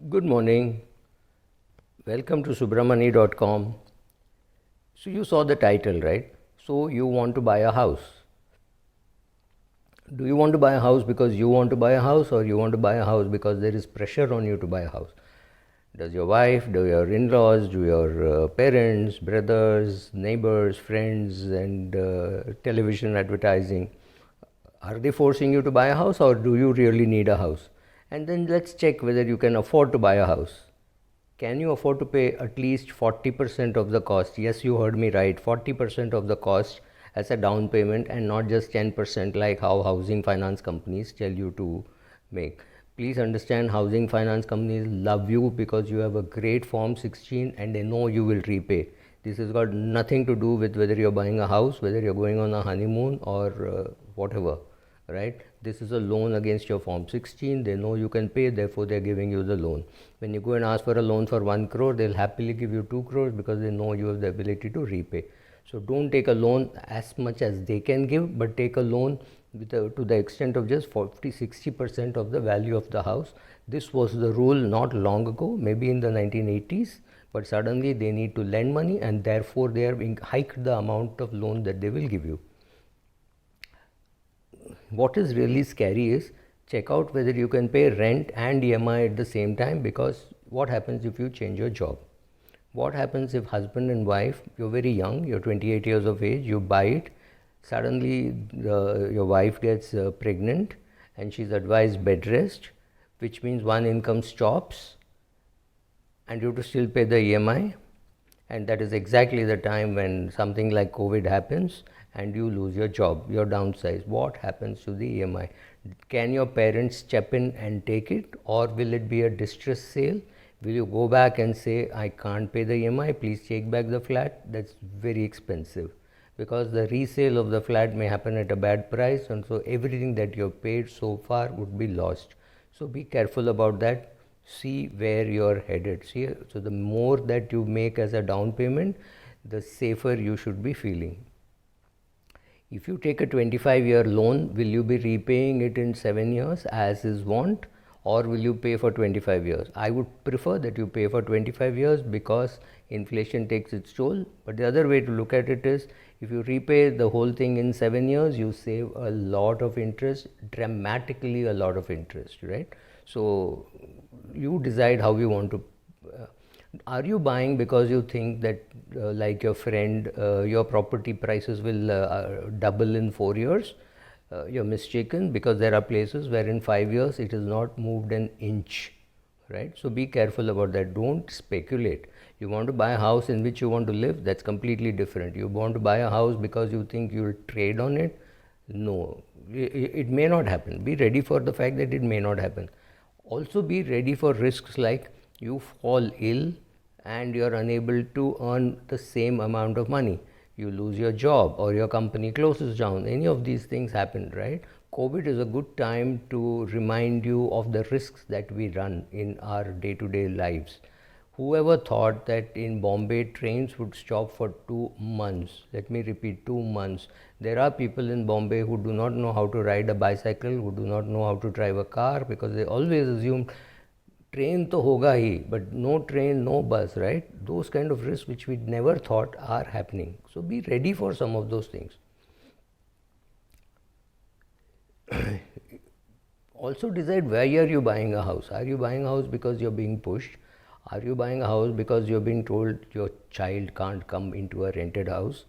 Good morning. Welcome to subramani.com. So you saw the title, right? So you want to buy a house. Do you want to buy a house because you want to buy a house, or you want to buy a house because there is pressure on you to buy a house? Does your wife, do your in-laws, do your parents, brothers, neighbors, friends, and television advertising, are they forcing you to buy a house, or do you really need a house? And then let's check whether you can afford to buy a house. Can you afford to pay at least 40% of the cost? Yes, you heard me right, 40% of the cost as a down payment, and not just 10% like how housing finance companies tell you to make. Please understand, housing finance companies love you because you have a great Form 16 and they know you will repay. This has got nothing to do with whether you're buying a house, whether you're going on a honeymoon, or whatever, right? This is a loan against your Form 16. They know you can pay, therefore they're giving you the loan. When you go and ask for a loan for 1 crore, they'll happily give you 2 crores because they know you have the ability to repay. So don't take a loan as much as they can give, but take a loan to the extent of just 40-60% of the value of the house. This was the rule not long ago, maybe in the 1980s, but suddenly they need to lend money, and therefore they are hiked the amount of loan that they will give you. What is really scary is check out whether you can pay rent and EMI at the same time, because what happens if you change your job? What happens if husband and wife, you're very young, you're 28 years of age, you buy it, suddenly your wife gets pregnant and she's advised bed rest, which means one income stops and you have to still pay the EMI, and that is exactly the time when something like COVID happens and you lose your job, your downsize. What happens to the EMI? Can your parents step in and take it, or will it be a distress sale? Will you go back and say, I can't pay the EMI, please take back the flat? That's very expensive, because the resale of the flat may happen at a bad price, and so everything that you've paid so far would be lost. So be careful about that. See where you're headed. See, so the more that you make as a down payment, the safer you should be feeling. If you take a 25-year loan, will you be repaying it in 7 years as is want, or will you pay for 25 years? I would prefer that you pay for 25 years because inflation takes its toll. But the other way to look at it is, if you repay the whole thing in 7 years, you save a lot of interest, dramatically a lot of interest, right? So you decide how you want to. Are you buying because you think that, like your friend, your property prices will double in 4 years? You're mistaken, because there are places where in 5 years it has not moved an inch, right? So be careful about that. Don't speculate. You want to buy a house in which you want to live, that's completely different. You want to buy a house because you think you'll trade on it? No, it may not happen. Be ready for the fact that it may not happen. Also be ready for risks like you fall ill and you're unable to earn the same amount of money. You lose your job or your company closes down. Any of these things happen, right? COVID is a good time to remind you of the risks that we run in our day-to-day lives. Whoever thought that in Bombay trains would stop for 2 months? Let me repeat, 2 months. There are people in Bombay who do not know how to ride a bicycle, who do not know how to drive a car, because they always assume train to hoga hi, but no train, no bus, right? Those kind of risks which we never thought are happening. So be ready for some of those things. Also decide, why are you buying a house? Are you buying a house because you're being pushed? Are you buying a house because you're being told your child can't come into a rented house?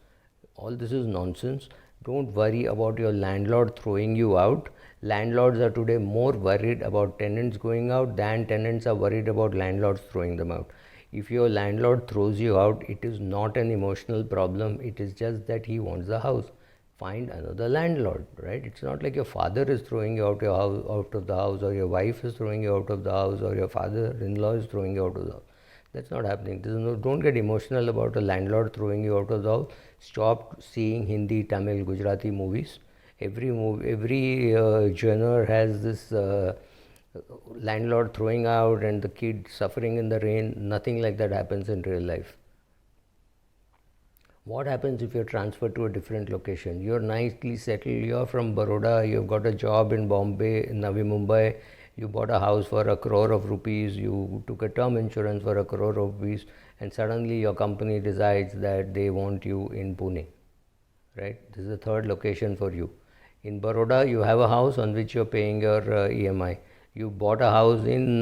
All this is nonsense. Don't worry about your landlord throwing you out. Landlords are today more worried about tenants going out than tenants are worried about landlords throwing them out. If your landlord throws you out, it is not an emotional problem. It is just that he wants the house. Find another landlord, right? It's not like your father is throwing you out out of the house, or your wife is throwing you out of the house, or your father-in-law is throwing you out of the house. That's not happening. Don't get emotional about a landlord throwing you out of the house. Stop seeing Hindi, Tamil, Gujarati movies. Every genre has this landlord throwing out and the kid suffering in the rain. Nothing like that happens in real life. What happens if you're transferred to a different location? You're nicely settled, you're from Baroda, you've got a job in Bombay, in Navi Mumbai, You bought a house for 1 crore of rupees, you took a term insurance for 1 crore of rupees, and suddenly your company decides that they want you in Pune, right? This is the third location for you. In Baroda, you have a house on which you're paying your EMI. You bought a house in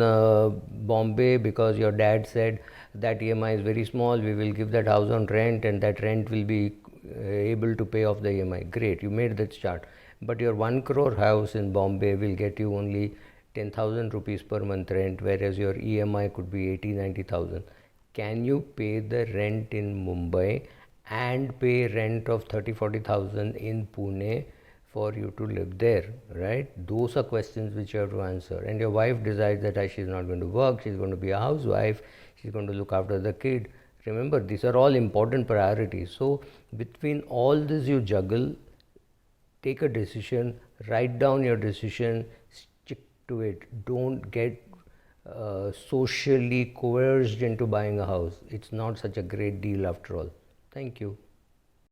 Bombay because your dad said that EMI is very small, we will give that house on rent, and that rent will be able to pay off the EMI. Great, you made that start. But your 1 crore house in Bombay will get you only 10,000 rupees per month rent, whereas your EMI could be 80, 90,000. Can you pay the rent in Mumbai and pay rent of 30, 40,000 in Pune for you to live there, right? Those are questions which you have to answer. And your wife decides that she's not going to work, she's going to be a housewife, she's going to look after the kid. Remember, these are all important priorities. So between all this you juggle, take a decision, write down your decision, stick to it. Don't get socially coerced into buying a house. It's not such a great deal after all. Thank you.